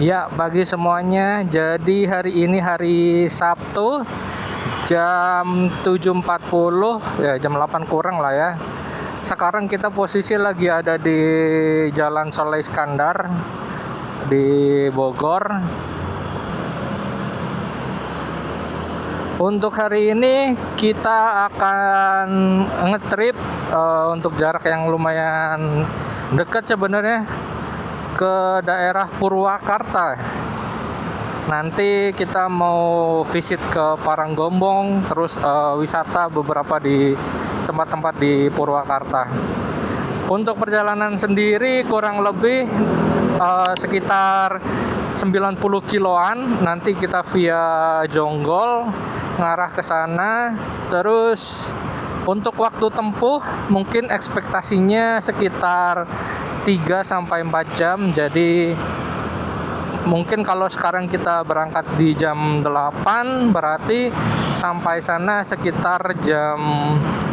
Ya, pagi semuanya. Jadi hari ini hari Sabtu jam 7.40, ya jam 8 kurang lah ya. Sekarang kita posisi lagi ada di Jalan Soleh Iskandar di Bogor. Untuk hari ini kita akan ngetrip untuk jarak yang lumayan dekat sebenarnya, ke daerah Purwakarta. Nanti kita mau visit ke Paranggombong, terus wisata beberapa di tempat-tempat di Purwakarta. Untuk perjalanan sendiri kurang lebih sekitar 90 kiloan. Nanti kita via Jonggol ngarah ke sana. Terus untuk waktu tempuh mungkin ekspektasinya sekitar 3-4 jam. Jadi mungkin kalau sekarang kita berangkat di jam 8, berarti sampai sana sekitar jam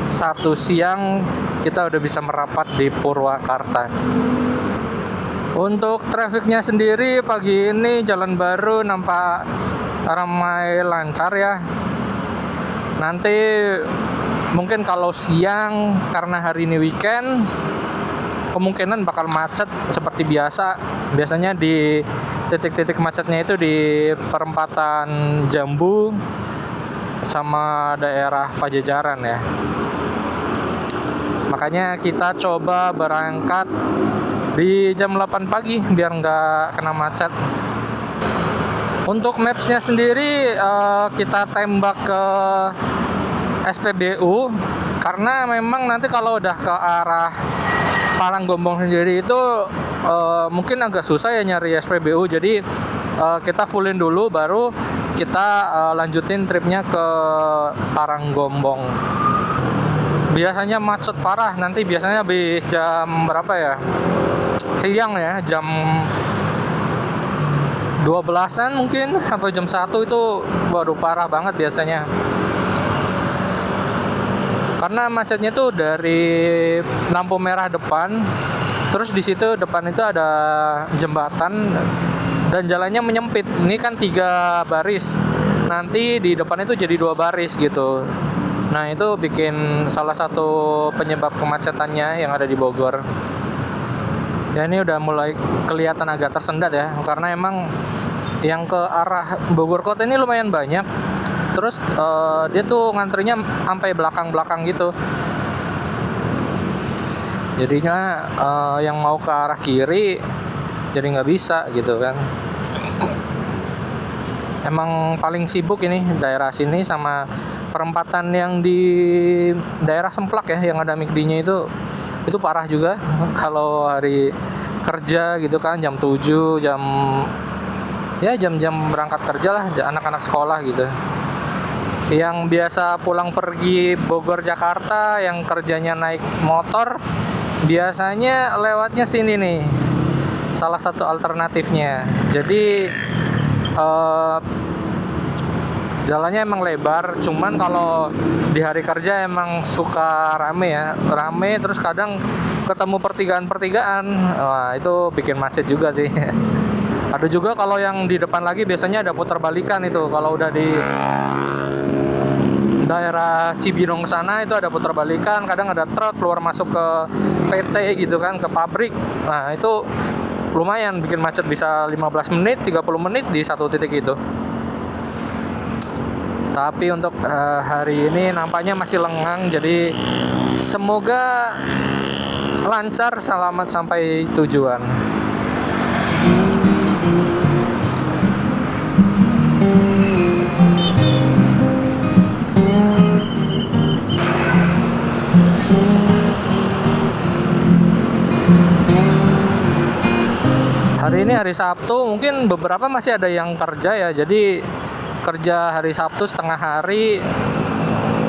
1 siang kita udah bisa merapat di Purwakarta. Untuk trafiknya sendiri pagi ini Jalan Baru nampak ramai lancar ya. Nanti mungkin kalau siang karena hari ini weekend kemungkinan bakal macet seperti biasa. Biasanya di titik-titik macetnya itu di perempatan Jambu sama daerah Pajajaran ya. Makanya kita coba berangkat di jam 8 pagi biar nggak kena macet. Untuk mapsnya sendiri kita tembak ke SPBU, karena memang nanti kalau udah ke arah Paranggombong sendiri itu mungkin agak susah ya nyari SPBU. Jadi kita fullin dulu baru kita lanjutin tripnya ke Paranggombong. Biasanya macet parah, nanti biasanya habis jam berapa ya? Siang ya, jam 12-an mungkin atau jam 1 itu baru parah banget biasanya. Karena macetnya tuh dari lampu merah depan, terus di situ depan itu ada jembatan dan jalannya menyempit. Ini kan 3 baris, nanti di depan itu jadi 2 baris gitu. Nah itu bikin salah satu penyebab kemacetannya yang ada di Bogor. Ya ini udah mulai kelihatan agak tersendat ya, karena emang yang ke arah Bogor Kota ini lumayan banyak. Terus dia tuh ngantrinya sampai belakang-belakang gitu. Jadinya yang mau ke arah kiri jadi nggak bisa gitu kan. Emang paling sibuk ini daerah sini sama perempatan yang di daerah Semplak ya, yang ada McD-nya itu parah juga. Kalau hari kerja gitu kan jam 7, jam-jam berangkat kerja lah, anak-anak sekolah gitu. Yang biasa pulang pergi Bogor Jakarta, yang kerjanya naik motor, biasanya lewatnya sini nih. Salah satu alternatifnya. Jadi jalannya emang lebar, cuman kalau di hari kerja emang suka rame ya, terus kadang ketemu pertigaan. Wah itu bikin macet juga sih. Ada juga kalau yang di depan lagi biasanya ada putar balikan itu, kalau udah di daerah Cibinong sana itu ada putar balikan, kadang ada truk keluar masuk ke PT gitu kan, ke pabrik. Nah itu lumayan bikin macet, bisa 15 menit, 30 menit di satu titik itu. Tapi untuk hari ini nampaknya masih lengang, jadi semoga lancar, selamat sampai tujuan. Hari ini hari Sabtu, mungkin beberapa masih ada yang kerja ya, jadi kerja hari Sabtu setengah hari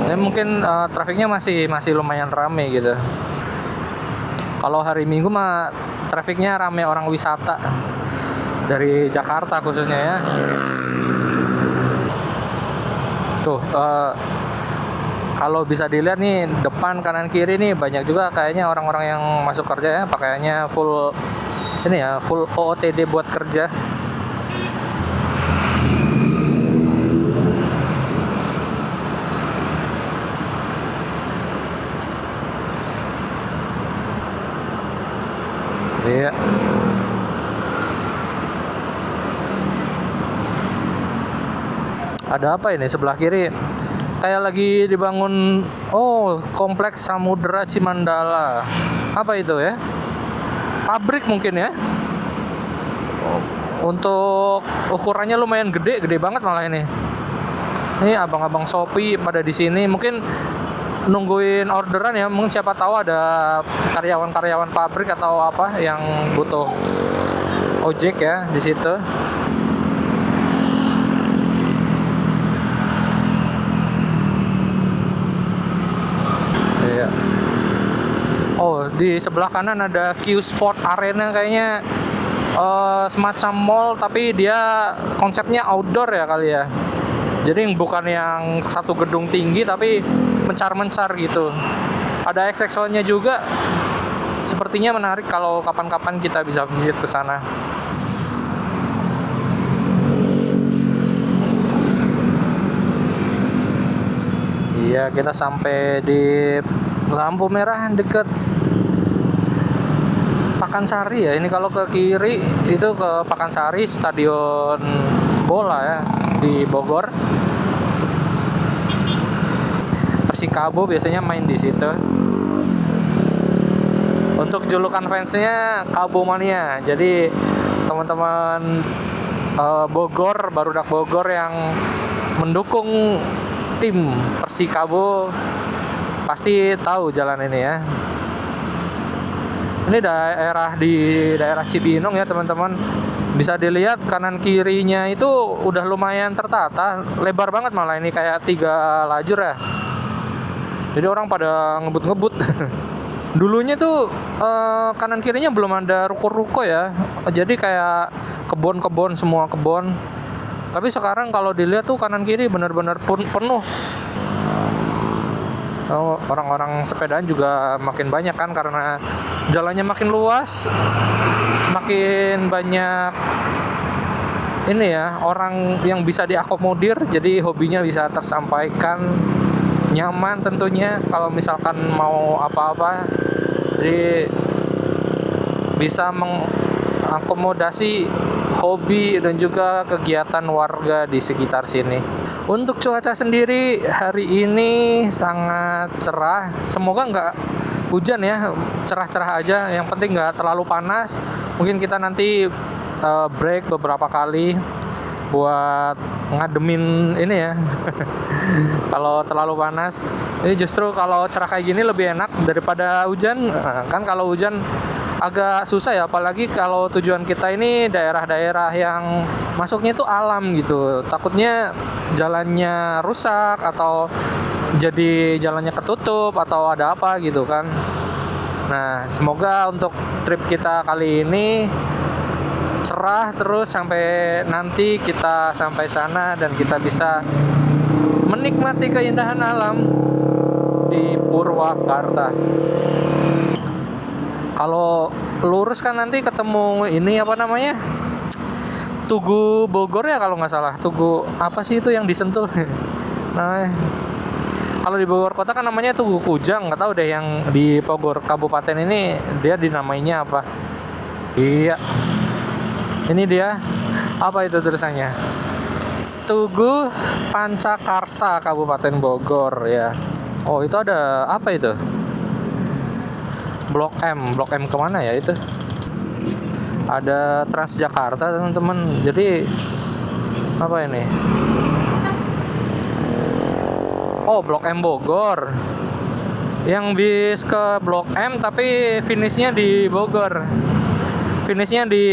ya, mungkin trafiknya masih lumayan rame gitu. Kalau hari Minggu mah trafiknya rame orang wisata dari Jakarta khususnya ya. Tuh kalau bisa dilihat nih depan kanan kiri nih banyak juga kayaknya orang-orang yang masuk kerja ya, pakaiannya full ini ya, full OOTD buat kerja. Ada apa ini sebelah kiri? Kayak lagi dibangun. Oh, kompleks Samudra Cimandala. Apa itu ya? Pabrik mungkin ya. Untuk ukurannya lumayan gede banget malah ini. Ini abang-abang Shopee pada di sini mungkin nungguin orderan ya. Mungkin siapa tahu ada karyawan-karyawan pabrik atau apa yang butuh ojek ya di situ. Iya. Oh, di sebelah kanan ada Q Sport Arena kayaknya semacam mall tapi dia konsepnya outdoor ya kali ya. Jadi bukan yang satu gedung tinggi tapi mencar-mencar gitu. Ada XXL-nya juga. Sepertinya menarik kalau kapan-kapan kita bisa visit ke sana. Iya, kita sampai di lampu merah deket Pakansari ya. Ini kalau ke kiri itu ke Pakansari, stadion bola ya di Bogor. Persikabo biasanya main di situ. Untuk julukan fansnya Kabo Mania. Jadi teman-teman Bogor, barudak Bogor yang mendukung tim Persikabo pasti tahu jalan ini ya. Ini daerah Cibinong ya teman-teman. Bisa dilihat kanan kirinya itu udah lumayan tertata, lebar banget malah ini kayak 3 lajur ya. Jadi orang pada ngebut-ngebut. Dulunya tuh kanan kirinya belum ada ruko-ruko ya. Jadi kayak kebun-kebun, semua kebun. Tapi sekarang kalau dilihat tuh kanan kiri benar-benar penuh. Orang-orang sepedaan juga makin banyak kan karena jalannya makin luas, makin banyak ini ya orang yang bisa diakomodir, jadi hobinya bisa tersampaikan nyaman tentunya kalau misalkan mau apa-apa, jadi bisa mengakomodasi hobi dan juga kegiatan warga di sekitar sini. Untuk cuaca sendiri hari ini sangat cerah. Semoga nggak hujan ya, cerah-cerah aja. Yang penting nggak terlalu panas. Mungkin kita nanti break beberapa kali buat ngademin ini ya. Kalau terlalu panas. Ini justru kalau cerah kayak gini lebih enak daripada hujan. Nah, kan kalau hujan agak susah ya, apalagi kalau tujuan kita ini daerah-daerah yang masuknya itu alam gitu. Takutnya jalannya rusak atau jadi jalannya ketutup atau ada apa gitu kan. Nah, semoga untuk trip kita kali ini cerah terus sampai nanti kita sampai sana dan kita bisa menikmati keindahan alam di Purwakarta. Kalau lurus kan nanti ketemu ini apa namanya, Tugu Bogor ya kalau nggak salah. Tugu apa sih itu yang di Sentul? Nah, kalau di Bogor kota kan namanya Tugu Kujang. Nggak tahu deh yang di Bogor Kabupaten ini dia dinamainya apa. Iya, ini dia. Apa itu tulisannya? Tugu Pancakarsa Kabupaten Bogor ya. Oh, itu ada apa itu? Blok M kemana ya itu? Ada Transjakarta teman-teman. Jadi apa ini? Oh, Blok M Bogor. Yang bis ke Blok M tapi finishnya di Bogor. Finishnya di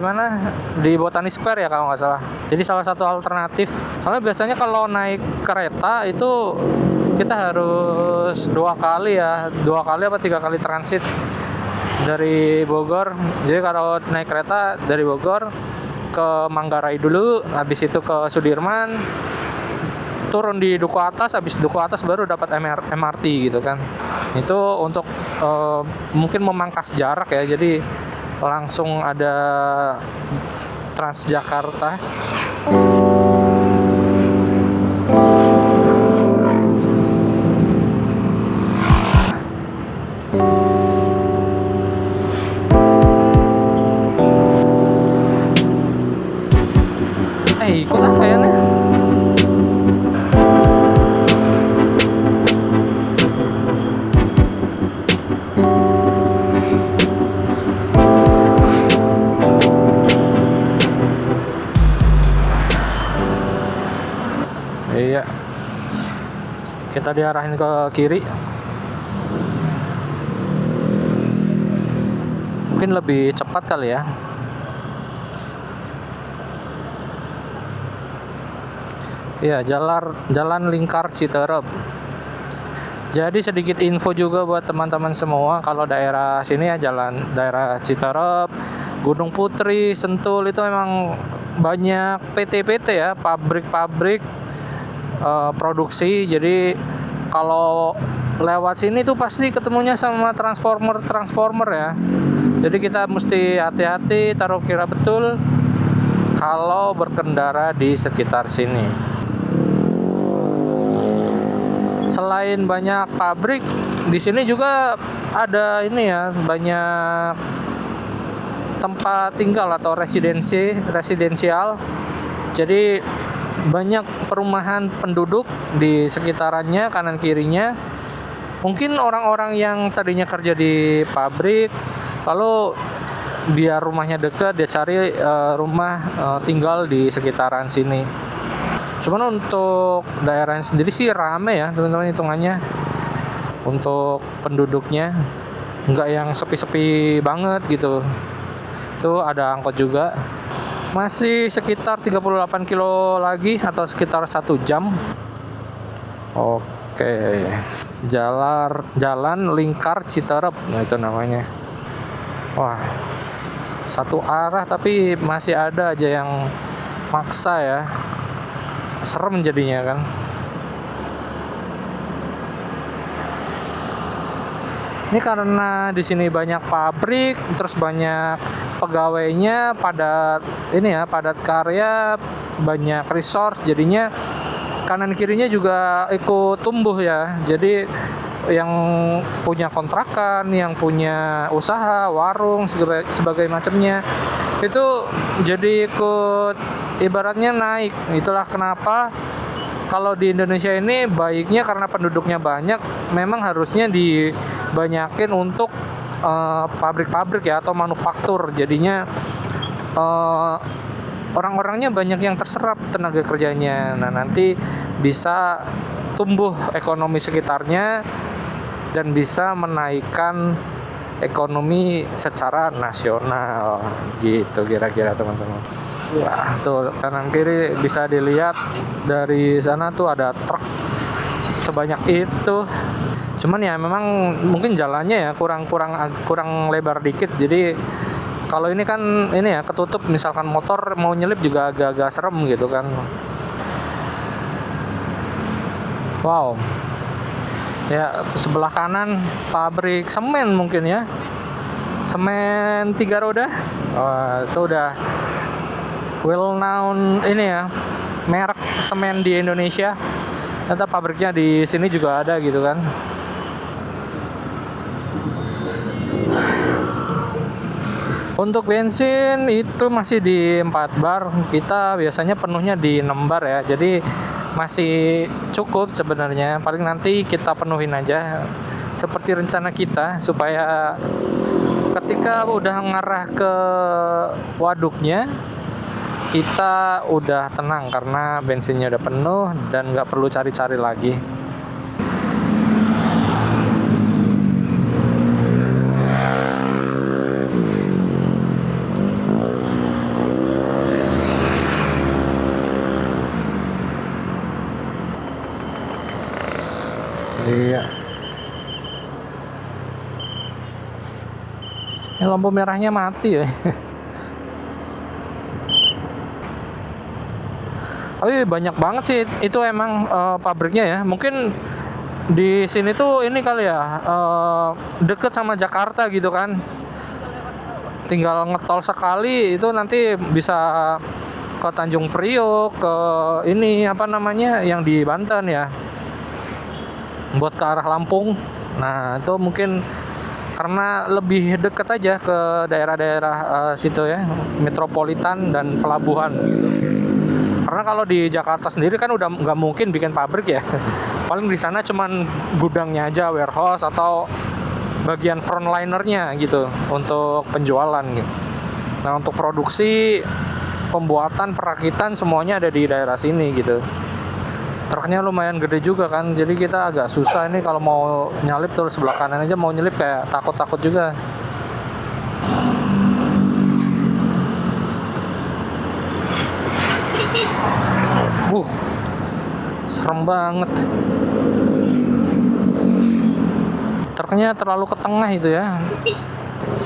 mana? Di Botani Square ya kalau nggak salah. Jadi salah satu alternatif. Soalnya biasanya kalau naik kereta itu kita harus 2 kali apa 3 kali transit dari Bogor. Jadi kalau naik kereta dari Bogor ke Manggarai dulu, habis itu ke Sudirman, turun di Duku Atas, habis Duku Atas baru dapat MRT gitu kan. Itu untuk mungkin memangkas jarak ya, jadi langsung ada Transjakarta. Ikut lah kayaknya. Kita diarahin ke kiri. Mungkin lebih cepat kali ya. Ya, jalan lingkar Citerep. Jadi sedikit info juga buat teman-teman semua, kalau daerah sini ya, daerah Citerep, Gunung Putri, Sentul itu memang banyak PT-PT ya, pabrik-pabrik produksi. Jadi kalau lewat sini tuh pasti ketemunya sama transformer ya. Jadi kita mesti hati-hati, taruh kira betul kalau berkendara di sekitar sini. Selain banyak pabrik, di sini juga ada ini ya, banyak tempat tinggal atau residensial. Jadi banyak perumahan penduduk di sekitarannya, kanan kirinya. Mungkin orang-orang yang tadinya kerja di pabrik, lalu biar rumahnya dekat, dia cari rumah tinggal di sekitaran sini. Cuman untuk daerahnya sendiri sih rame ya teman-teman, hitungannya untuk penduduknya nggak yang sepi-sepi banget gitu. Tuh ada angkot juga. Masih sekitar 38 kilo lagi atau sekitar 1 jam. Oke, jalan lingkar Citerep, nah itu namanya. Wah, satu arah tapi masih ada aja yang maksa ya. Serem jadinya kan. Ini karena di sini banyak pabrik, terus banyak pegawainya, padat ini ya, padat karya, banyak resource, jadinya kanan kirinya juga ikut tumbuh ya. Jadi yang punya kontrakan, yang punya usaha, warung, sebagai macamnya, itu jadi ikut ibaratnya naik. Itulah kenapa kalau di Indonesia ini baiknya karena penduduknya banyak, memang harusnya dibanyakin untuk pabrik-pabrik ya, atau manufaktur. Jadinya orang-orangnya banyak yang terserap tenaga kerjanya. Nah, nanti bisa tumbuh ekonomi sekitarnya dan bisa menaikkan ekonomi secara nasional gitu kira-kira teman-teman. Wah, tuh kanan kiri bisa dilihat dari sana tuh ada truk sebanyak itu. Cuman ya memang mungkin jalannya ya kurang lebar dikit. Jadi kalau ini kan ini ya ketutup, misalkan motor mau nyelip juga agak-agak serem gitu kan. Wow. Ya, sebelah kanan pabrik semen mungkin ya. Semen 3 roda. Itu udah well known ini ya, merek semen di Indonesia. Ternyata pabriknya di sini juga ada gitu kan. Untuk bensin itu masih di 4 bar. Kita biasanya penuhnya di 6 bar ya. Jadi masih cukup sebenarnya. Paling nanti kita penuhin aja seperti rencana kita, supaya ketika udah ngarah ke waduknya kita udah tenang karena bensinnya udah penuh dan nggak perlu cari-cari lagi. Iya. Ini lampu merahnya mati ya. Tapi banyak banget sih itu emang pabriknya ya. Mungkin di sini tuh ini kali ya, deket sama Jakarta gitu kan. Tinggal ngetol sekali itu nanti bisa ke Tanjung Priok, ke ini apa namanya yang di Banten ya, buat ke arah Lampung. Nah itu mungkin karena lebih dekat aja ke daerah-daerah situ ya, metropolitan dan pelabuhan gitu. Karena kalau di Jakarta sendiri kan udah nggak mungkin bikin pabrik ya. Paling di sana cuman gudangnya aja, warehouse atau bagian frontlinernya gitu untuk penjualan gitu. Nah untuk produksi, pembuatan, perakitan semuanya ada di daerah sini gitu. Truknya lumayan gede juga kan, jadi kita agak susah ini kalau mau nyalip terus sebelah kanan aja mau nyelip kayak takut-takut juga. Serem banget. Truknya terlalu ke tengah itu ya.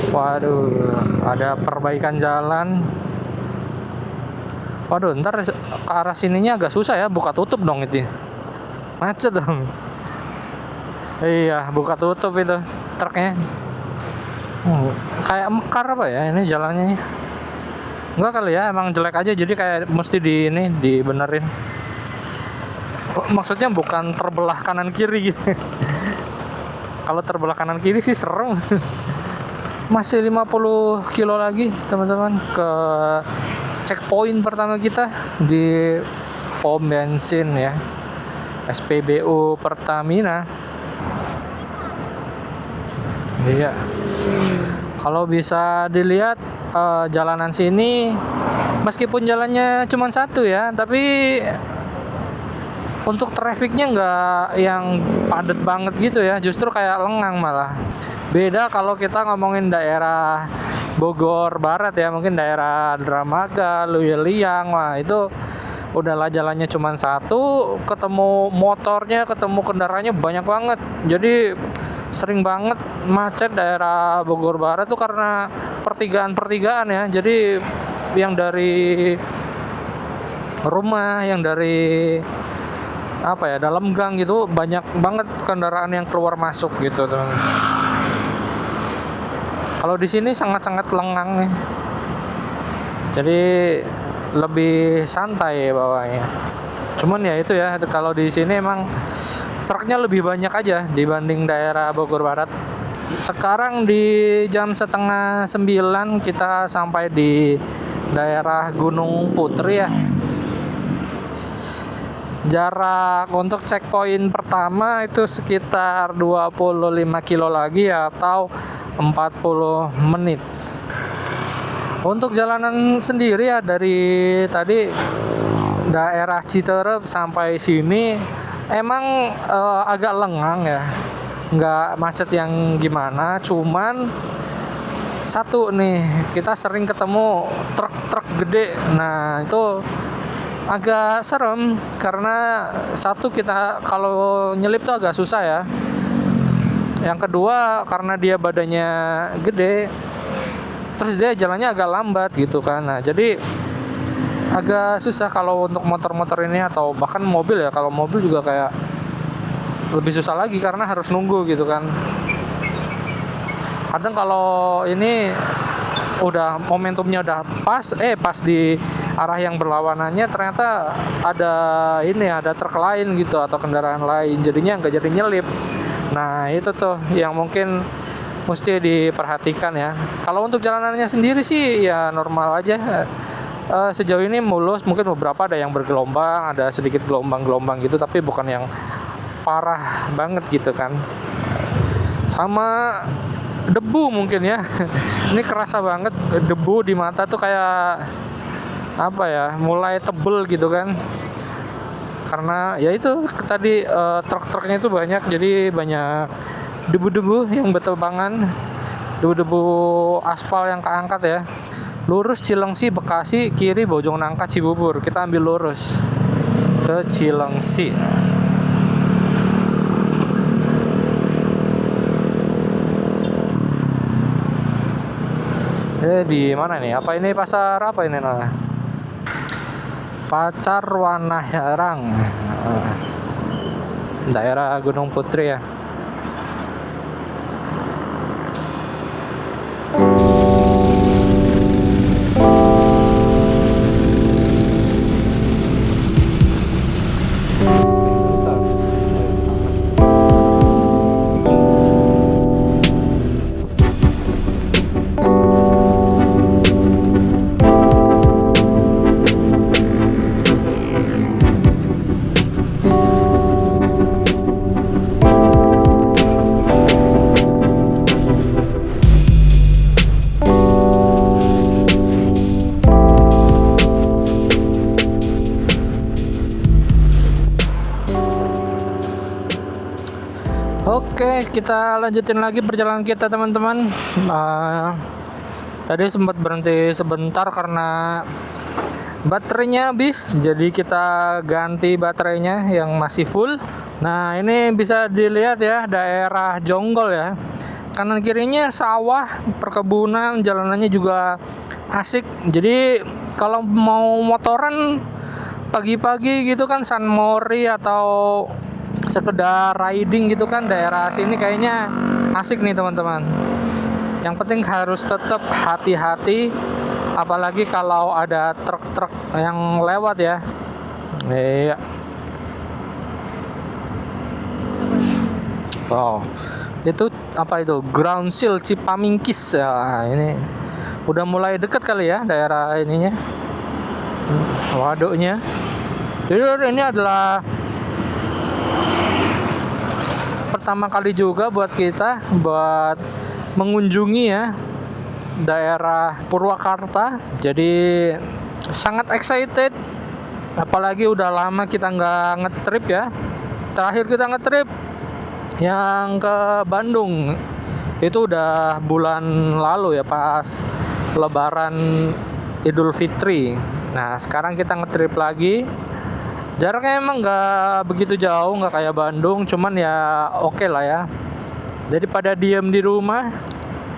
Waduh, ada perbaikan jalan. Waduh, ntar ke arah sininya agak susah ya, buka tutup dong itu. Macet dong. Iya, buka tutup itu truknya. Kayak mekar apa ya ini jalannya? Enggak kali ya, emang jelek aja jadi kayak mesti dibenerin. Maksudnya bukan terbelah kanan kiri gitu. Kalau terbelah kanan kiri sih serem. Masih 50 kilo lagi teman-teman ke checkpoint pertama kita di pom bensin ya, SPBU Pertamina. Iya. Kalau bisa dilihat jalanan sini meskipun jalannya cuma satu ya, tapi untuk trafiknya nggak yang padat banget gitu ya, justru kayak lengang malah. Beda kalau kita ngomongin daerah Bogor Barat ya, mungkin daerah Dramaga, Luyeliang, wah itu udahlah jalannya cuma satu, ketemu motornya, ketemu kendaraannya banyak banget. Jadi sering banget macet daerah Bogor Barat tuh karena pertigaan-pertigaan ya. Jadi yang dari rumah, yang dari dalam gang gitu banyak banget kendaraan yang keluar masuk gitu teman. Kalau di sini sangat-sangat lengang nih. Jadi lebih santai bawahnya. Cuman ya itu ya, kalau di sini emang truknya lebih banyak aja dibanding daerah Bogor Barat. Sekarang di jam 8:30 kita sampai di daerah Gunung Putri ya. Jarak untuk checkpoint pertama itu sekitar 25 kilo lagi atau 40 menit. Untuk jalanan sendiri ya dari tadi daerah Citerep sampai sini emang agak lengang ya. Nggak macet yang gimana, cuman satu nih, kita sering ketemu truk-truk gede. Nah, itu agak serem karena satu, kita kalau nyelip tuh agak susah ya. Yang kedua karena dia badannya gede, terus dia jalannya agak lambat gitu kan. Nah jadi agak susah kalau untuk motor-motor ini atau bahkan mobil ya. Kalau mobil juga kayak lebih susah lagi karena harus nunggu gitu kan. Kadang kalau ini udah momentumnya udah pas di arah yang berlawanannya ternyata ada truk lain gitu atau kendaraan lain, jadinya nggak jadi nyelip. Nah itu tuh yang mungkin mesti diperhatikan ya. Kalau untuk jalanannya sendiri sih ya normal aja. Sejauh ini mulus, mungkin beberapa ada yang bergelombang, ada sedikit gelombang-gelombang gitu, tapi bukan yang parah banget gitu kan. Sama debu mungkin ya. Ini kerasa banget debu di mata tuh kayak mulai tebel gitu kan. Karena ya itu tadi truk-truknya itu banyak, jadi banyak debu-debu yang berterbangan, debu-debu aspal yang keangkat ya. Lurus Cilengsi Bekasi, kiri Bojongnangka Cibubur. Kita ambil lurus ke Cilengsi. Di mana nih? Apa ini pasar apa ini nah? Pasar Wanaherang. Daerah Gunung Putri ya. Oke, kita lanjutin lagi perjalanan kita teman-teman. Tadi sempat berhenti sebentar karena baterainya habis, jadi kita ganti baterainya yang masih full. Nah, ini bisa dilihat ya, daerah Jonggol ya. Kanan kirinya sawah, perkebunan, jalanannya juga asik. Jadi kalau mau motoran pagi-pagi gitu kan, San Mori atau sekedar riding gitu kan, daerah sini kayaknya asik nih teman-teman. Yang penting harus tetap hati-hati, apalagi kalau ada truk-truk yang lewat ya. Iya. Wow, itu apa itu? Ground Seal Cipamingkis ya. Ini udah mulai deket kali ya daerah ininya, waduknya. Jadi ini adalah pertama kali juga buat kita buat mengunjungi ya daerah Purwakarta. Jadi sangat excited, apalagi udah lama kita nggak ngetrip ya. Terakhir kita ngetrip yang ke Bandung itu udah bulan lalu ya, pas Lebaran Idul Fitri. Nah, sekarang kita ngetrip lagi. Jaraknya emang nggak begitu jauh, nggak kayak Bandung, cuman ya oke lah ya. Daripada diem di rumah,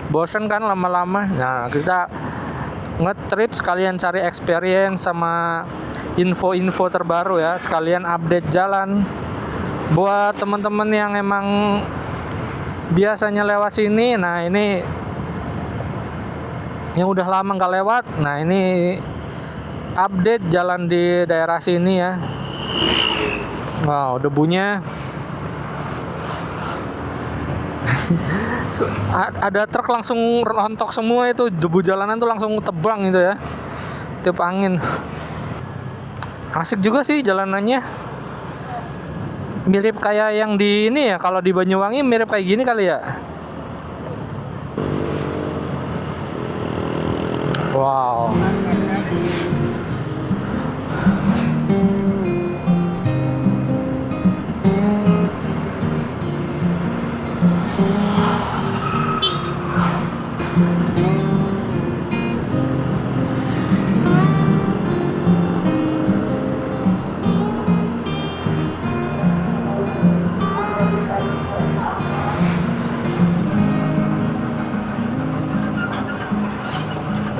bosen kan lama-lama. Nah, kita ngetrip sekalian cari experience sama info-info terbaru ya, sekalian update jalan. Buat teman-teman yang emang biasanya lewat sini, nah ini yang udah lama nggak lewat, nah ini update jalan di daerah sini ya. Wow, debunya ada truk langsung rontok semua, itu debu jalanan tuh langsung tebang gitu ya, tiup angin. Asik juga sih jalanannya, mirip kayak yang di ini ya, kalau di Banyuwangi mirip kayak gini kali ya. Wow.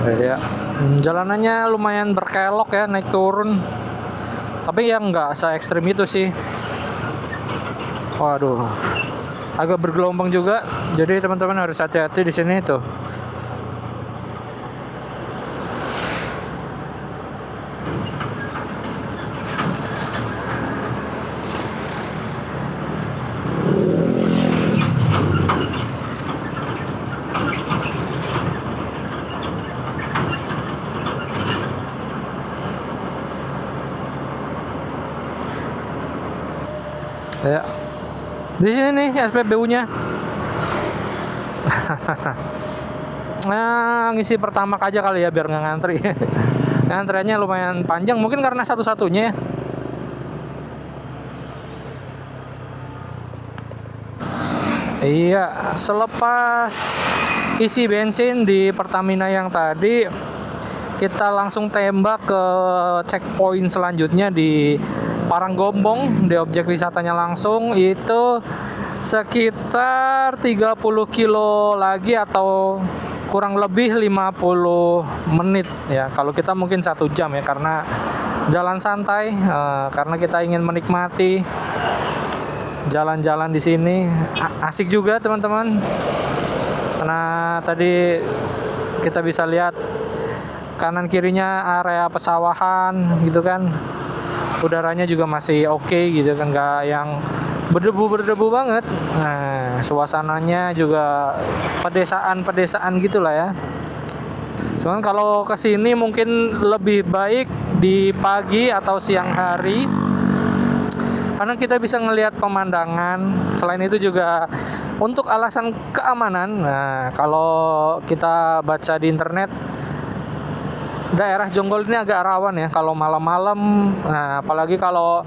Ya, jalanannya lumayan berkelok ya, naik turun. Tapi yang nggak se ekstrim itu sih. Waduh, agak bergelombang juga. Jadi teman-teman harus hati-hati di sini tuh. Ya, di sini nih SPBU-nya. Nah, ngisi pertama aja kali ya biar nggak ngantri. Antriannya lumayan panjang, mungkin karena satu-satunya ya. Iya, selepas isi bensin di Pertamina yang tadi, kita langsung tembak ke checkpoint selanjutnya di Paranggombong, di objek wisatanya langsung. Itu sekitar 30 kilo lagi atau kurang lebih 50 menit ya. Kalau kita mungkin 1 jam ya, karena jalan santai, karena kita ingin menikmati jalan-jalan di sini. Asik juga teman-teman, karena tadi kita bisa lihat kanan kirinya area pesawahan gitu kan. Udaranya juga masih oke gitu kan, nggak yang berdebu banget. Nah, suasananya juga pedesaan gitulah ya. Cuman kalau kesini mungkin lebih baik di pagi atau siang hari, karena kita bisa ngelihat pemandangan. Selain itu juga untuk alasan keamanan. Nah, kalau kita baca di internet, daerah Jonggol ini agak rawan ya kalau malam-malam. Nah, apalagi kalau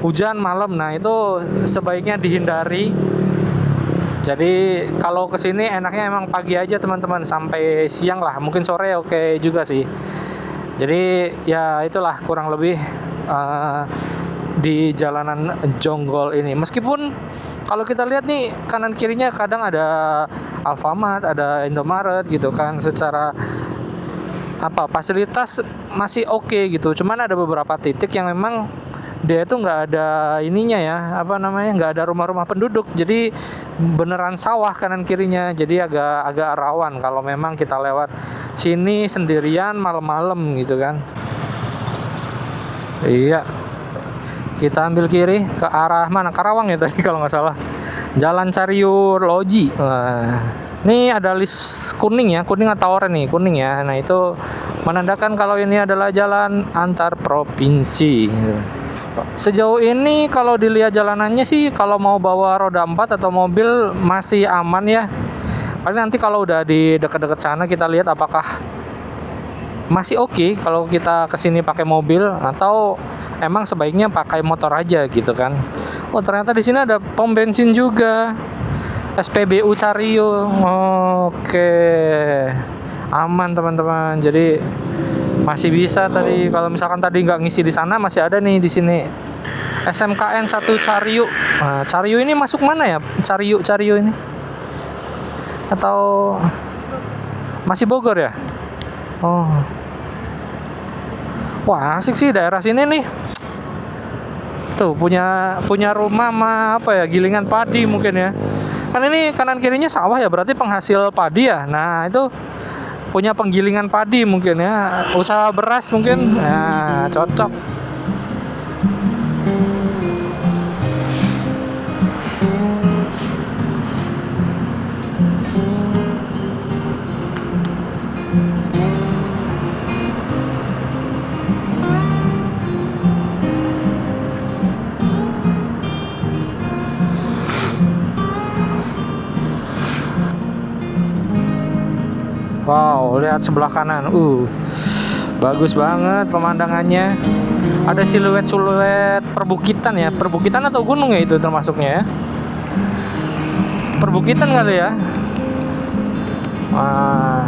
hujan malam, nah itu sebaiknya dihindari. Jadi kalau kesini enaknya emang pagi aja teman-teman, sampai siang lah, mungkin sore oke juga sih. Jadi ya itulah kurang lebih di jalanan Jonggol ini. Meskipun kalau kita lihat nih kanan kirinya kadang ada Alfamart, ada Indomaret gitu kan, secara fasilitas masih oke gitu. Cuman ada beberapa titik yang memang dia itu nggak ada ininya ya, nggak ada rumah-rumah penduduk, jadi beneran sawah kanan kirinya, jadi agak rawan kalau memang kita lewat sini sendirian malam-malam gitu kan. Iya, kita ambil kiri ke arah mana, Karawang ya tadi kalau nggak salah, Jalan Cariur Loji. Ini ada list kuning ya, kuning atau oranye nih, kuning ya. Nah itu menandakan kalau ini adalah jalan antar provinsi. Sejauh ini kalau dilihat jalanannya sih, kalau mau bawa roda 4 atau mobil masih aman ya. Paling nanti kalau udah di dekat-dekat sana kita lihat apakah masih oke kalau kita kesini pakai mobil, atau emang sebaiknya pakai motor aja gitu kan. Oh ternyata di sini ada pom bensin juga, SPBU Cario. Oke, aman teman-teman. Jadi masih bisa tadi, kalau misalkan tadi nggak ngisi di sana, masih ada nih di sini. SMKN 1 Cario. Nah, Cario ini masuk mana ya? Cario ini? Atau masih Bogor ya? Oh. Wah, asik sih daerah sini nih. Tuh punya rumah sama gilingan padi mungkin ya. Kan ini kanan kirinya sawah ya, berarti penghasil padi ya. Nah, itu punya penggilingan padi mungkin ya, usaha beras mungkin. Nah, cocok. Wow, lihat sebelah kanan. Bagus banget pemandangannya. Ada siluet-siluet perbukitan ya. Perbukitan atau gunung ya itu termasuknya ya. Perbukitan kali ya. Wah.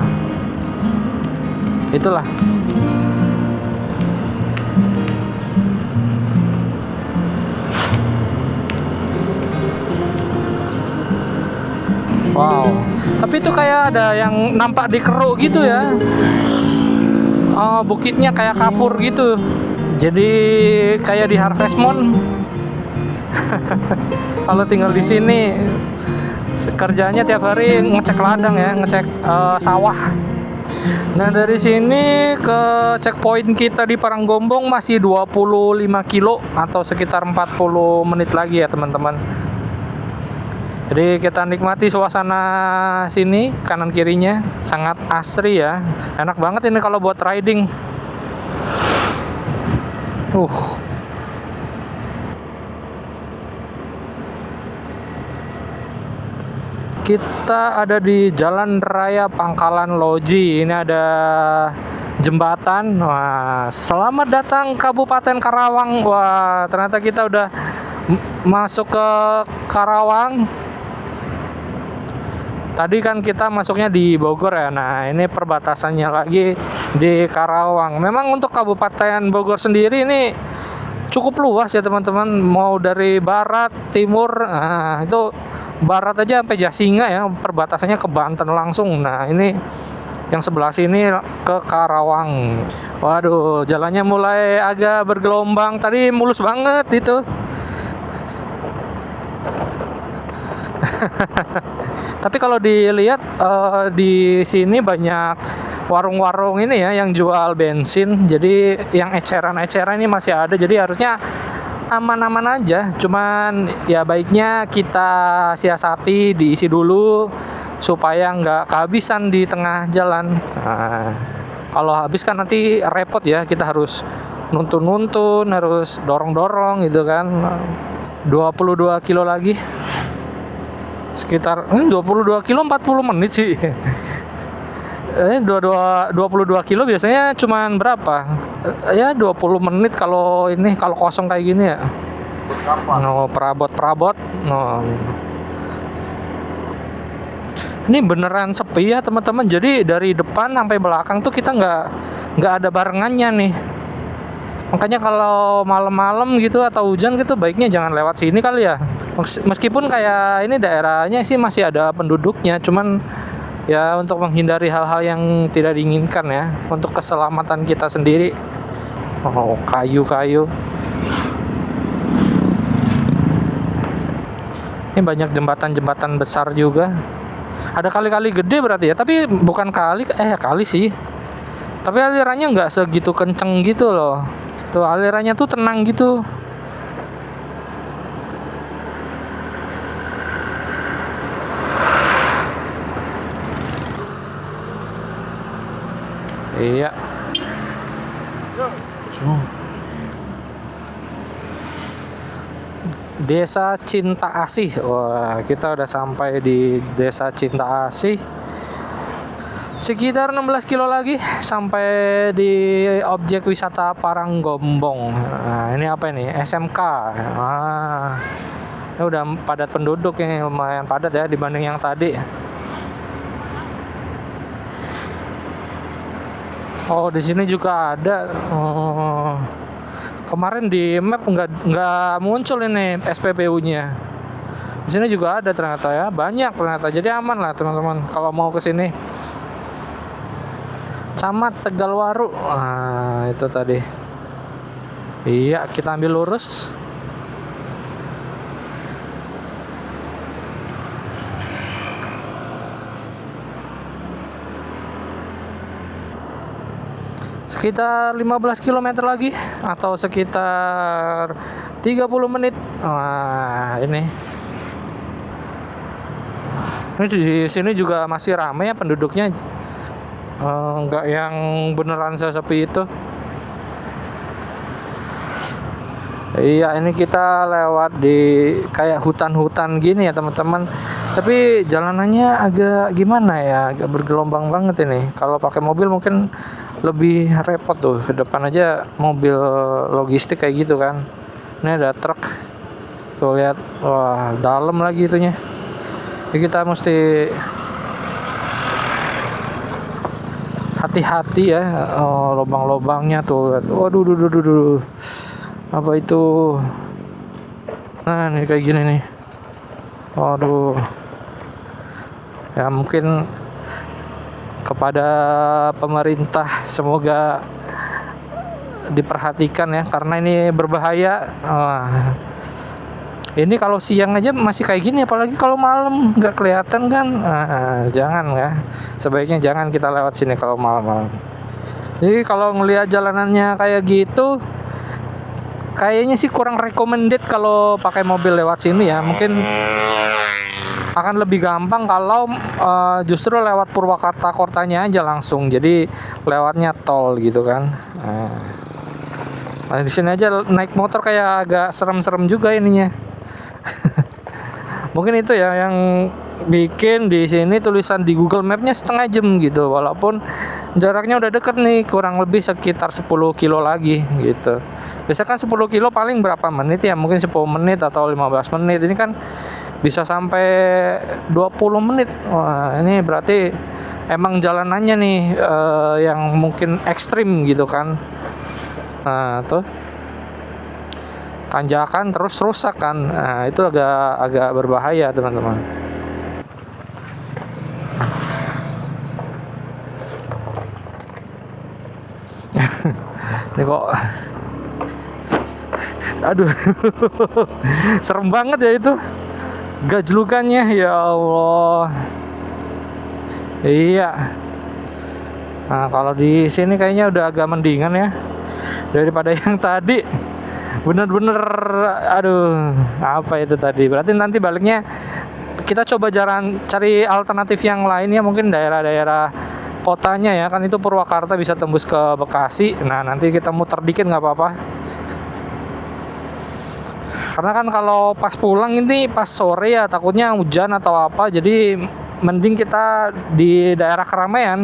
Itulah. Wow. Tapi itu kayak ada yang nampak di keruk gitu ya. Oh, bukitnya kayak kapur gitu. Jadi kayak di Harvest Moon. Kalau tinggal di sini kerjanya tiap hari ngecek ladang ya, ngecek sawah. Nah dari sini ke checkpoint kita di Paranggombong masih 25 kilo atau sekitar 40 menit lagi ya teman-teman. Jadi kita nikmati suasana sini kanan kirinya, sangat asri ya. Enak banget ini kalau buat riding. Kita ada di Jalan Raya Pangkalan Loji. Ini ada jembatan. Wah, selamat datang Kabupaten Karawang. Wah, ternyata kita udah masuk ke Karawang. Tadi kan kita masuknya di Bogor ya. Nah, ini perbatasannya lagi di Karawang. Memang untuk Kabupaten Bogor sendiri ini cukup luas ya teman-teman. Mau dari barat, timur, nah itu barat aja sampai Jasinga ya, perbatasannya ke Banten langsung. Nah, ini yang sebelah sini ke Karawang. Waduh, jalannya mulai agak bergelombang. Tadi mulus banget itu. Tapi kalau dilihat di sini banyak warung-warung ini ya yang jual bensin. Jadi yang eceran-eceran ini masih ada. Jadi harusnya aman-aman aja. Cuman ya baiknya kita siasati, diisi dulu supaya nggak kehabisan di tengah jalan. Nah, kalau habis kan nanti repot ya. Kita harus nuntun-nuntun, harus dorong-dorong gitu kan. 22 kilo lagi. Sekitar 22 kilo 40 menit sih. 22 kilo biasanya cuman berapa? Ya 20 menit kalau kosong kayak gini ya. No, perabot. No. Ini beneran sepi ya teman-teman. Jadi dari depan sampai belakang tuh kita nggak ada barengannya nih. Makanya kalau malam-malam gitu atau hujan gitu baiknya jangan lewat sini kali ya. Meskipun kayak ini daerahnya sih masih ada penduduknya, cuman ya untuk menghindari hal-hal yang tidak diinginkan ya, untuk keselamatan kita sendiri. Oh, kayu-kayu. Ini banyak jembatan-jembatan besar juga. Ada kali-kali gede berarti ya, tapi bukan kali sih. Tapi alirannya nggak segitu kenceng gitu loh. Tuh alirannya tuh tenang gitu. Iya. Desa Cinta Asih. Wah, kita udah sampai di Desa Cinta Asih. Sekitar 16 kilo lagi sampai di objek wisata Paranggombong. Nah, ini apa ini? SMK. Ini udah padat penduduk, ini lumayan padat ya dibanding yang tadi. Oh, di sini juga ada. Oh, kemarin di map nggak muncul ini SPBU-nya. Di sini juga ada ternyata ya, banyak ternyata. Jadi aman lah teman-teman kalau mau ke sini. Camat Tegalwaru. Nah, itu tadi. Iya, kita ambil lurus. Sekitar 15 km lagi atau sekitar 30 menit. Wah, ini. Ini di sini juga masih ramai ya penduduknya. Nggak yang beneran sesepi itu. Iya, ini kita lewat di kayak hutan-hutan gini ya teman-teman. Tapi jalanannya agak gimana ya, agak bergelombang banget ini. Kalau pakai mobil mungkin lebih repot tuh. Ke depan aja mobil logistik kayak gitu kan. Ini ada truk. Tuh lihat, wah dalam lagi itunya. Jadi kita mesti hati-hati ya, lubang-lubangnya tuh. Waduh, duh. Apa itu? Nah, ini kayak gini nih. Waduh. Ya mungkin kepada pemerintah semoga diperhatikan ya, karena ini berbahaya. Ini kalau siang aja masih kayak gini, apalagi kalau malam nggak kelihatan kan. Jangan ya, sebaiknya jangan kita lewat sini kalau malam-malam. Jadi kalau ngelihat jalanannya kayak gitu, kayaknya sih kurang recommended kalau pakai mobil lewat sini ya. Mungkin akan lebih gampang kalau justru lewat Purwakarta kotanya aja langsung. Jadi lewatnya tol gitu kan. Nah, di sini aja naik motor kayak agak serem-serem juga ininya. Mungkin itu ya yang bikin di sini tulisan di Google Map-nya setengah jam gitu, walaupun jaraknya udah deket nih, kurang lebih sekitar 10 kilo lagi gitu. Biasa kan 10 kilo paling berapa menit ya, mungkin 10 menit atau 15 menit. Ini kan bisa sampai 20 menit. Wah, ini berarti emang jalanannya nih yang mungkin ekstrim gitu kan. Nah, tuh tanjakan terus rusak kan. Nah, itu agak berbahaya teman-teman. Ini kok aduh serem banget ya itu gajlukannya, ya Allah. Iya. Nah, kalau di sini kayaknya udah agak mendingan ya daripada yang tadi. Bener-bener aduh, apa itu tadi. Berarti nanti baliknya kita coba cari alternatif yang lain ya, mungkin daerah-daerah kotanya ya kan. Itu Purwakarta bisa tembus ke Bekasi. Nah, nanti kita muter dikit nggak apa-apa. Karena kan kalau pas pulang ini pas sore ya takutnya hujan atau apa. Jadi mending kita di daerah keramaian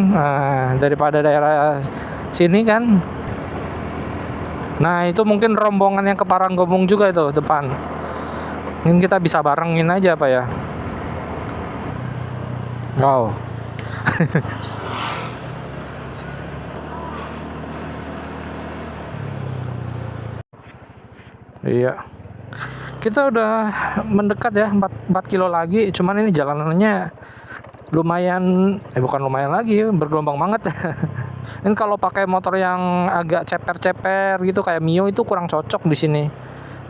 daripada daerah sini kan. Nah, itu mungkin rombongan yang ke Paranggombong juga itu depan. Mungkin kita bisa barengin aja apa ya. Oh. Iya. Kita udah mendekat ya, 4 kilo lagi. Cuman ini jalanannya lumayan, bukan lumayan lagi, bergelombang banget. Ini kalau pakai motor yang agak ceper-ceper gitu kayak Mio itu kurang cocok di sini.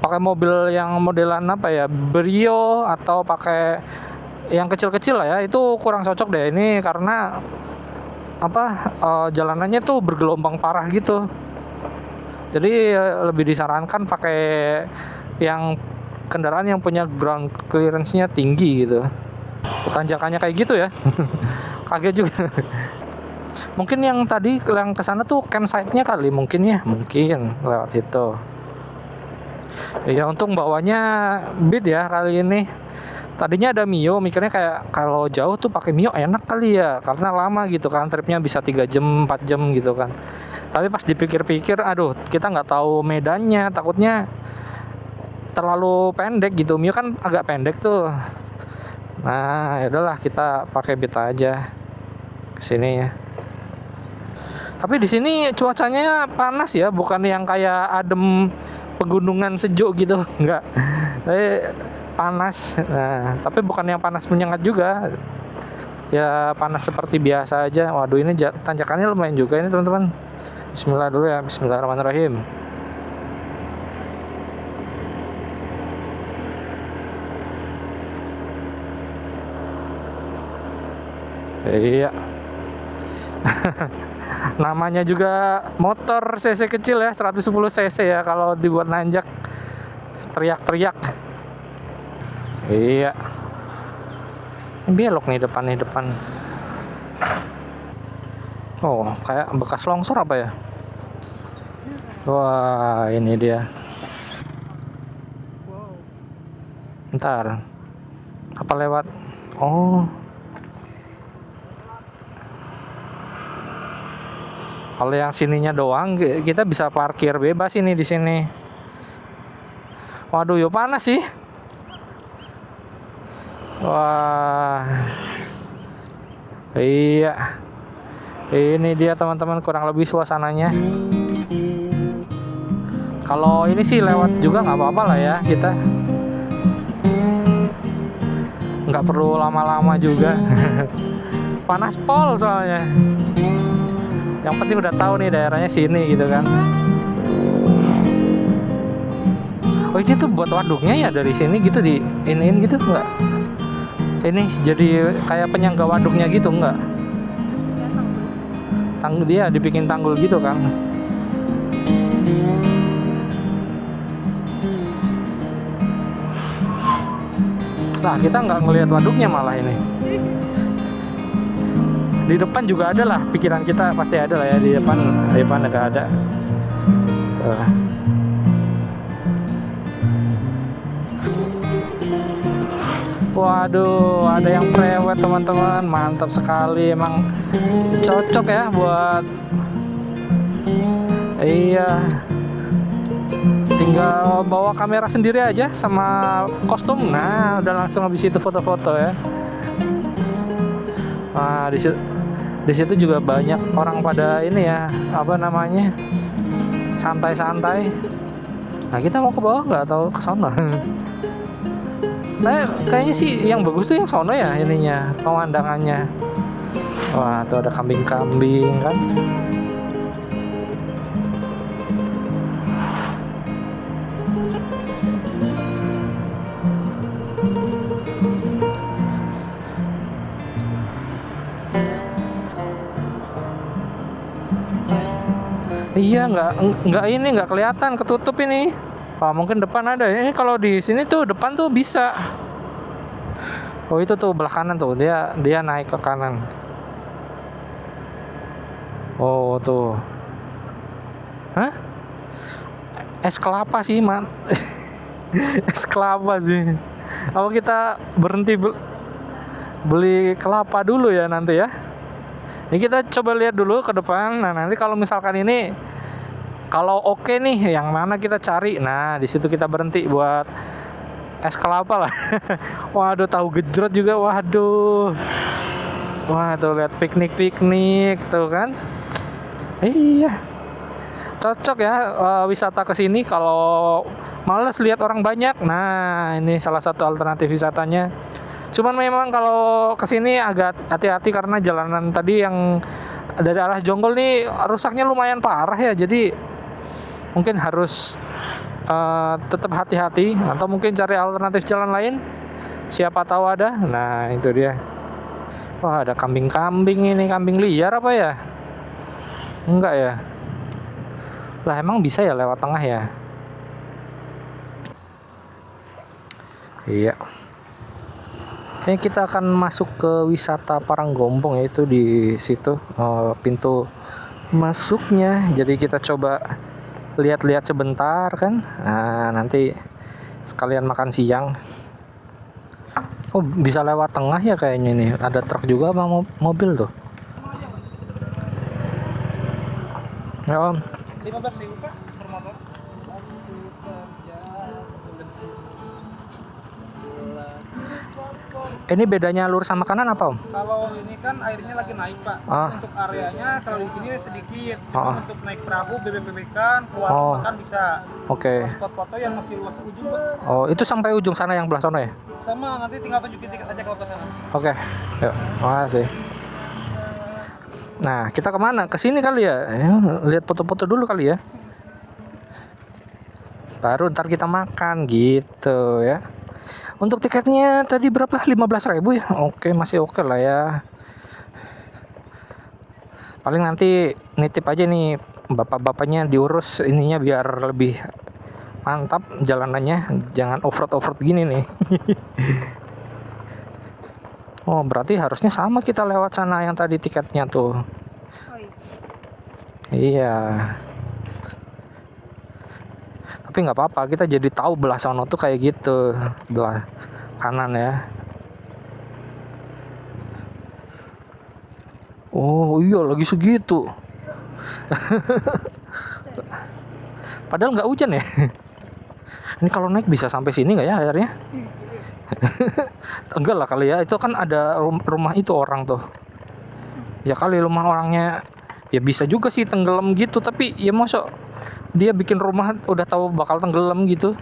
Pakai mobil yang modelan apa ya, Brio atau pakai yang kecil-kecil lah ya, itu kurang cocok deh ini karena apa, jalanannya tuh bergelombang parah gitu. Jadi lebih disarankan pakai yang kendaraan yang punya ground clearance-nya tinggi gitu. Tanjakannya kayak gitu ya. Kaget juga. Mungkin yang tadi yang kesana tuh campsite-nya kali mungkin ya, mungkin lewat situ. Ya untung bawanya Beat ya kali ini. Tadinya ada Mio, mikirnya kayak kalau jauh tuh pakai Mio enak kali ya, karena lama gitu kan, tripnya bisa 3 jam, 4 jam gitu kan. Tapi pas dipikir-pikir, aduh, kita nggak tahu medannya, takutnya terlalu pendek gitu. Mio kan agak pendek tuh. Nah, ya udahlah kita pakai Beat aja ke sini ya. Tapi di sini cuacanya panas ya, bukan yang kayak adem pegunungan sejuk gitu, enggak. Tapi panas. Nah, tapi bukan yang panas menyengat juga. Ya panas seperti biasa aja. Waduh, ini tanjakannya lumayan juga ini, teman-teman. Bismillah dulu ya. Bismillahirrahmanirrahim. Iya. Namanya juga motor cc kecil ya, 110 cc ya, kalau dibuat nanjak teriak-teriak. Iya. Ini belok nih depan. Oh, kayak bekas longsor apa ya? Wah, ini dia. Ntar. Apa lewat? Oh. Kalau yang sininya doang, kita bisa parkir bebas ini di sini. Waduh, yo panas sih. Wah. Iya. Ini dia teman-teman, kurang lebih suasananya. Kalau ini sih lewat juga nggak apa-apa lah ya, kita nggak perlu lama-lama juga. Panas pol soalnya. Yang penting udah tahu nih daerahnya sini gitu kan. Oh, ini tuh buat waduknya ya dari sini gitu, di iniin gitu enggak? Ini jadi kayak penyangga waduknya gitu enggak? Dia dibikin tanggul gitu kan. Nah, kita nggak ngelihat waduknya malah ini. Di depan juga ada lah, pikiran kita pasti ada lah ya, di depan nggak ada. Tuh. Waduh, ada yang prewed teman-teman, mantap sekali, emang cocok ya buat, iya, tinggal bawa kamera sendiri aja sama kostum, nah udah langsung habis itu foto-foto ya. Nah, di situ juga banyak orang pada ini ya, apa namanya, santai-santai. Nah, kita mau ke bawah nggak atau ke sana? Nah, kayaknya sih yang bagus tuh yang sono ya ininya, pemandangannya. Wah, tuh ada kambing-kambing kan. Iya, nggak kelihatan, ketutup ini. Wah, mungkin depan ada. Ini kalau di sini tuh depan tuh bisa. Oh, itu tuh belah kanan tuh, dia naik ke kanan. Oh, tuh. Hah? Es kelapa sih, man. Es kelapa sih. Apa kita berhenti beli kelapa dulu ya nanti ya? Ini kita coba lihat dulu ke depan. Nah, nanti kalau misalkan ini kalau oke nih, yang mana kita cari. Nah, di situ kita berhenti buat es kelapa lah. Waduh, tahu gejrot juga. Waduh. Wah, tuh lihat piknik tuh kan. Iya. Cocok ya wisata ke sini kalau males lihat orang banyak. Nah, ini salah satu alternatif wisatanya. Cuman memang kalau ke sini agak hati-hati karena jalanan tadi yang dari arah Jonggol nih rusaknya lumayan parah ya. Jadi mungkin harus tetap hati-hati atau mungkin cari alternatif jalan lain. Siapa tahu ada. Nah, itu dia. Wah, ada kambing-kambing ini, kambing liar apa ya? Enggak ya? Lah emang bisa ya lewat tengah ya? Iya. Kayaknya kita akan masuk ke wisata Paranggombong, yaitu di situ pintu masuknya. Jadi kita coba lihat-lihat sebentar kan. Nah, nanti sekalian makan siang. Oh, bisa lewat tengah ya kayaknya nih. Ada truk juga bang, mobil tuh. Ya om. 15.000 Pak per motor. Ini bedanya lurus sama kanan apa om? Kalau ini kan airnya lagi naik Pak. Untuk areanya kalau di sini sedikit. Cuma untuk naik perahu BBPB kan, keluar makan bisa. Oke. Spot foto yang masih luas ujung Pak. Oh, itu sampai ujung sana yang belah sana ya? Sama, nanti tinggal tunjukin tiket aja kalau ke sana. Oke. Yuk, makasih. Nah, kita kemana? Ke sini kali ya? Lihat foto-foto dulu kali ya. Baru ntar kita makan gitu ya. Untuk tiketnya tadi berapa? 15.000 ya? Oke, masih oke lah ya. Paling nanti nitip aja nih bapak-bapaknya diurus ininya biar lebih mantap jalanannya. Jangan off-road gini nih. Oh, berarti harusnya sama kita lewat sana yang tadi tiketnya tuh. Iya. Tapi nggak apa-apa, kita jadi tahu belah sono tuh kayak gitu, belah kanan ya. Oh iya, lagi segitu. Padahal nggak hujan ya. Ini kalau naik bisa sampai sini nggak ya airnya? Enggak lah kali ya, itu kan ada rumah itu orang tuh. Ya kali rumah orangnya, ya bisa juga sih tenggelam gitu, tapi ya masuk dia bikin rumah udah tahu bakal tenggelam gitu.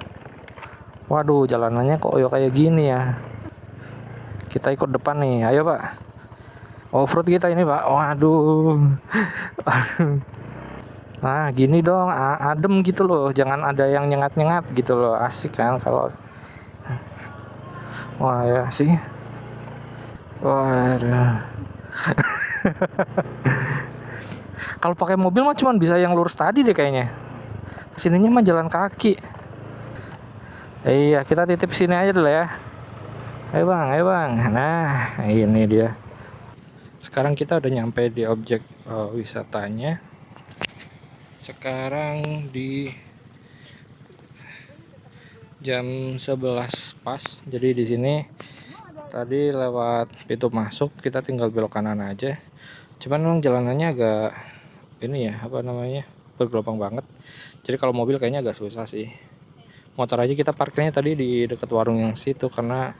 Waduh, jalanannya kok kayak gini ya. Kita ikut depan nih, ayo pak. Off-road kita ini pak. Waduh. Nah gini dong, adem gitu loh. Jangan ada yang nyengat-nyengat gitu loh. Asik kan kalau. Wah ya sih. Waduh. Kalau pakai mobil mah cuma bisa yang lurus tadi deh kayaknya. Kesininya mah jalan kaki. Iya, kita titip sini aja dulu ya. Ayo bang. Nah, ini dia. Sekarang kita udah nyampe di objek wisatanya. Sekarang di jam 11 pas. Jadi di sini tadi lewat pintu masuk, kita tinggal belok kanan aja. Cuman memang jalanannya agak ini ya, apa namanya? Bergelombang banget. Jadi kalau mobil kayaknya agak susah sih. Motor aja kita parkirnya tadi di dekat warung yang situ karena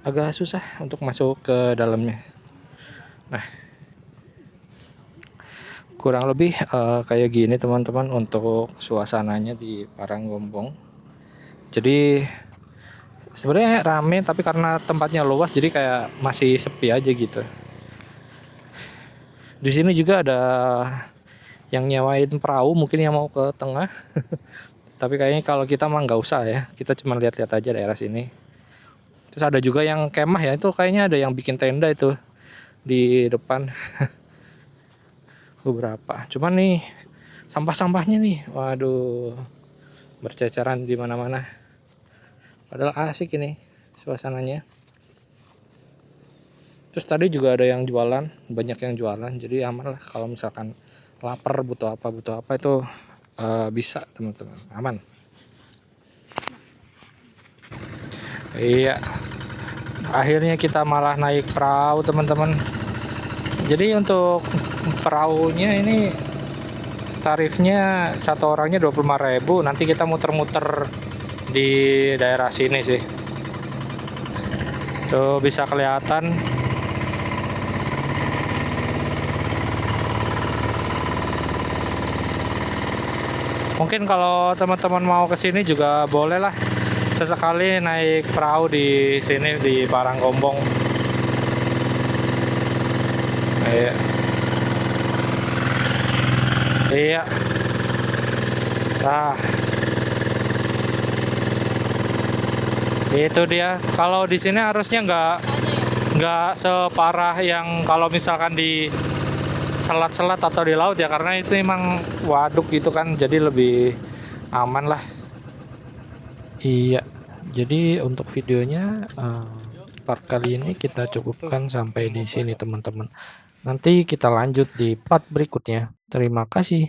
agak susah untuk masuk ke dalamnya. Nah, kurang lebih kayak gini teman-teman untuk suasananya di Paranggombong. Jadi sebenarnya rame tapi karena tempatnya luas jadi kayak masih sepi aja gitu. Di sini juga ada yang nyewain perahu mungkin yang mau ke tengah. Tapi kayaknya kalau kita mah nggak usah ya, kita cuma lihat-lihat aja daerah sini. Terus ada juga yang kemah ya, itu kayaknya ada yang bikin tenda itu di depan. Beberapa. Cuman nih sampah-sampahnya nih, waduh, berceceran di mana-mana. Padahal asik ini suasananya. Terus tadi juga ada yang jualan, banyak yang jualan, jadi aman lah kalau misalkan lapar butuh apa itu bisa teman-teman, aman. Iya, akhirnya kita malah naik perahu teman-teman. Jadi untuk perahunya ini tarifnya satu orangnya 25.000. Nanti kita muter-muter di daerah sini sih. Tuh bisa kelihatan Mungkin kalau teman-teman mau ke sini juga boleh lah sesekali naik perahu di sini di Paranggombong. Iya. Iya. Nah, itu dia. Kalau di sini harusnya nggak separah yang kalau misalkan di selat-selat atau di laut ya, karena itu emang waduk gitu kan, jadi lebih aman lah. Iya, jadi untuk videonya part kali ini kita cukupkan sampai di sini teman-teman. Nanti kita lanjut di part berikutnya. Terima kasih.